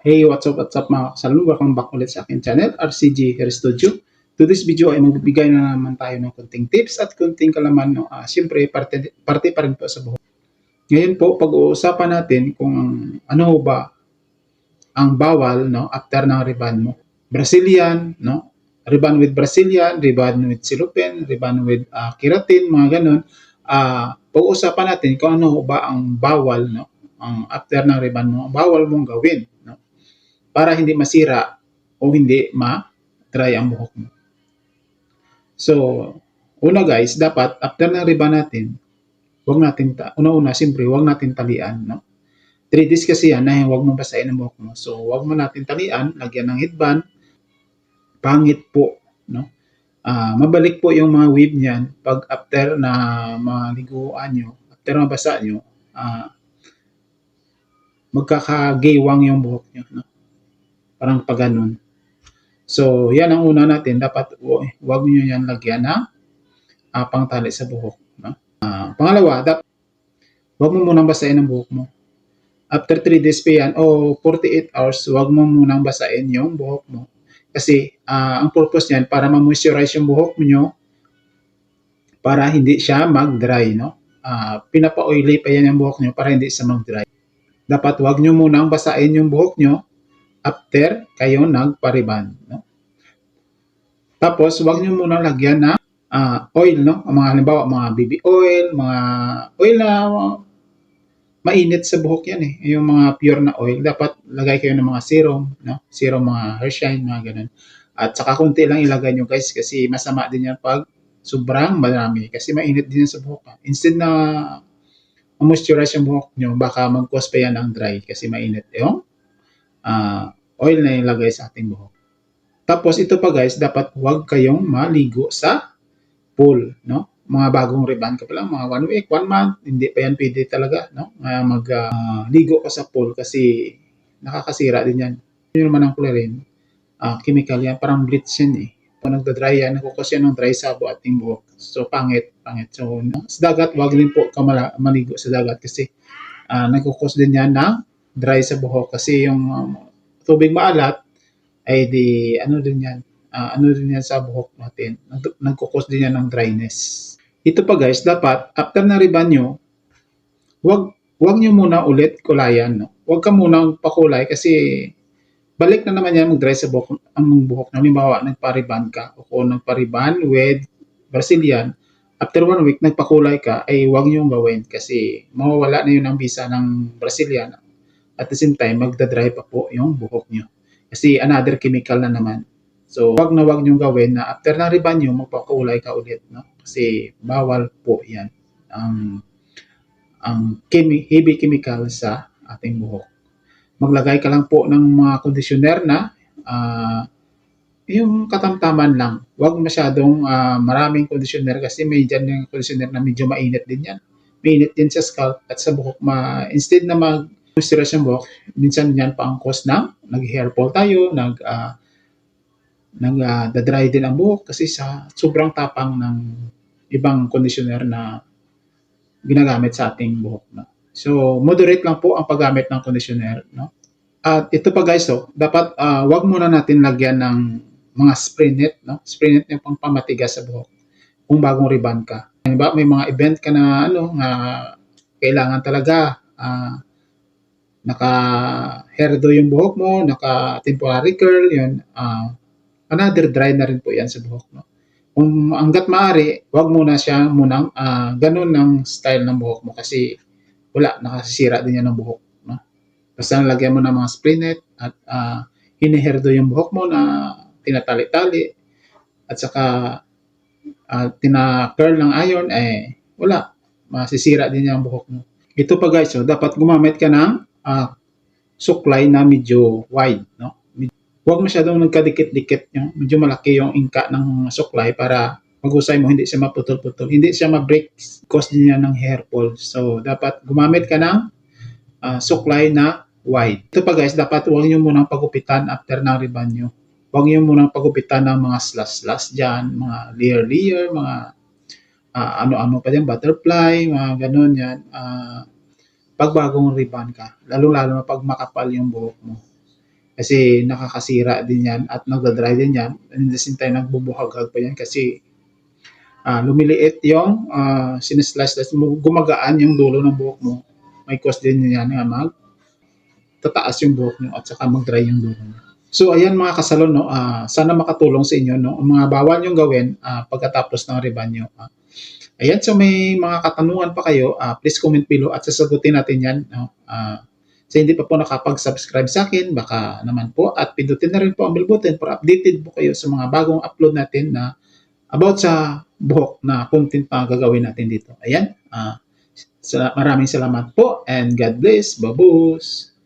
Hey, what's up mga kasalun? Welcome back ulit sa akin channel, RCG Hair Studio. To this video ay magbibigay na naman tayo ng konting tips at konting kalaman. No? Siyempre, parte pa rin po sa buhok. Ngayon po, pag-uusapan natin kung ano ba ang bawal no, after ng ribbon mo. Brazilian, no? Ribbon with Brazilian, ribbon with silopen, ribbon with keratin, mga ganun. Pag-uusapan natin kung ano ba ang bawal, no? Ang after ng ribbon mo, bawal mong gawin, no? Para hindi masira o hindi ma-dry ang buhok mo. So, una guys, dapat after ng ribbon natin, wag natin una-una siyempre wag natin talian, no? 3 days kasi yan na wag mong basahin ang buhok mo. So, wag mo natin talian, lagyan ng headband. Pangit po, no? Mabalik po yung mga weave niyan pag after na maliguan nyo, after mabasa nyo, magkakagiwang yung buhok nyo, no? Parang pag ganun. So, yan ang una natin. Dapat wag nyo yan lagyan ng pangtali sa buhok, no? Pangalawa, wag mo munang basahin ang buhok mo. After 3 days pa yan o 48 hours, wag mo munang basahin yung buhok mo. Kasi ang purpose niyan para ma-moisturize yung buhok nyo para hindi siya mag-dry, no? Pinapa-oily pa yan yung buhok nyo para hindi siya mag-dry. Dapat wag nyo munang basahin yung buhok nyo after kayo nagpariban, no? Tapos wag nyo munang lagyan ng oil, no? Ang mga halimbawa mga baby oil, mga oil na mainit sa buhok yan eh. Yung mga pure na oil, dapat lagay kayo ng mga serum, no? Serum, mga hair shine, mga ganun. At saka konti lang ilagay nyo guys kasi masama din yan pag sobrang marami kasi mainit din yan sa buhok. Instead na moisturize yung buhok nyo, baka mag-cause pa yan ng dry kasi mainit yung oil na ilagay sa ating buhok. Tapos ito pa guys, dapat huwag kayong maligo sa pool, no? Mga bagong ribbon ka pa lang, mga 1 week, 1 month, hindi pa yan pwede talaga, no? Ligo ka sa pool kasi nakakasira din yan. Yun naman ang chlorine, chemical yan, parang bleach yan eh. Kung nagda-dry yan, nagkukos yan ng dry sabo ating buhok. So, pangit. So, sa dagat, wag din po ka maligo sa dagat kasi nagkukos din yan ng dry sa buhok kasi yung tubig maalat ay di, ano din yan sa buhok natin. Nagkukos din yan ng dryness. Ito pa guys, dapat after na ribbon nyo, wag nyo muna ulit kulayan, no? Wag ka muna pakulay kasi balik na naman yan mag-dry sa buhok, ang buhok na. Halimbawa, nagpa-ribbon ka o kung nagpa-ribbon with Brazilian, after 1 week, nagpakulay ka, ay wag nyo gawin kasi mawawala na yun ang bisa ng Brazilian. At the same time, magda-dry pa po yung buhok nyo. Kasi another chemical na naman. So, wag nyo gawin na after na ribbon nyo, magpakulay ka ulit, no? Kasi bawal po yan ang heavy chemical sa ating buhok. Maglagay ka lang po ng mga conditioner na yung katamtaman lang. Huwag masyadong maraming conditioner kasi may dyan yung conditioner na medyo mainit din yan. Mainit din sa scalp at sa buhok. Instead na mag-moisturize yung buhok, minsan yan pa ang cause ng nag-hair fall tayo, nag-dry din ang buhok kasi sa sobrang tapang ng ibang conditioner na ginagamit sa ating buhok. No? So, moderate lang po ang paggamit ng conditioner. No? At ito pa guys, dapat wag muna natin lagyan ng mga spray net. No? Spray net yung pangpamatigas sa buhok kung bagong ribbon ka. Diba, may mga event ka na kailangan talaga naka-hairdo yung buhok mo, naka-temporary curl, yun. Another dry na rin po yan sa buhok. No? Kung hanggat maaari, wag muna siya munang ganun ng style ng buhok mo kasi nakasisira din yan ng buhok. No? Basta nalagyan mo ng mga spray net at hiniherdo yung buhok mo na tinatali-tali at saka tina-curl ng iron, masisira din yan ang buhok mo. Ito pa guys, dapat gumamit ka ng suklay na medyo wide. No? Huwag masyadong nagkadikit-dikit, medyo malaki yung ingka ng suklay para mag-usay mo, hindi siya maputol-putol. Hindi siya ma-break, cause din yan ng hair fall. So, dapat gumamit ka ng suklay na wide. Ito pa guys, dapat huwag nyo munang pagupitan after ng ribbon nyo. Huwag nyo munang pagupitan ng mga slash-slash dyan, mga layer-layer, mga ano-ano pa dyan, butterfly, mga ganun yan. Pag bagong ribbon ka, lalo-lalo na pag makapal yung buhok mo. Kasi nakakasira din yan at nagda-dry din yan. And the same time, nagbubuhagag pa yan kasi lumiliit yung sineslice, gumagaan yung dulo ng buhok mo. May cause din yan nga tataas yung buhok nyo at saka mag-dry yung dulo nyo. So ayan mga kasalon, no, sana makatulong sa inyo no, ang mga bawal yung gawin pagkatapos ng rebanyo. Ayan, so may mga katanungan pa kayo, please comment below at sasagutin natin yan. No? Sa hindi pa po nakapag-subscribe sa akin, baka naman po at pindutin na rin po ang bell button para updated po kayo sa mga bagong upload natin na about sa buhok na content na gagawin natin dito. Ayan, maraming salamat po and God bless. Babus!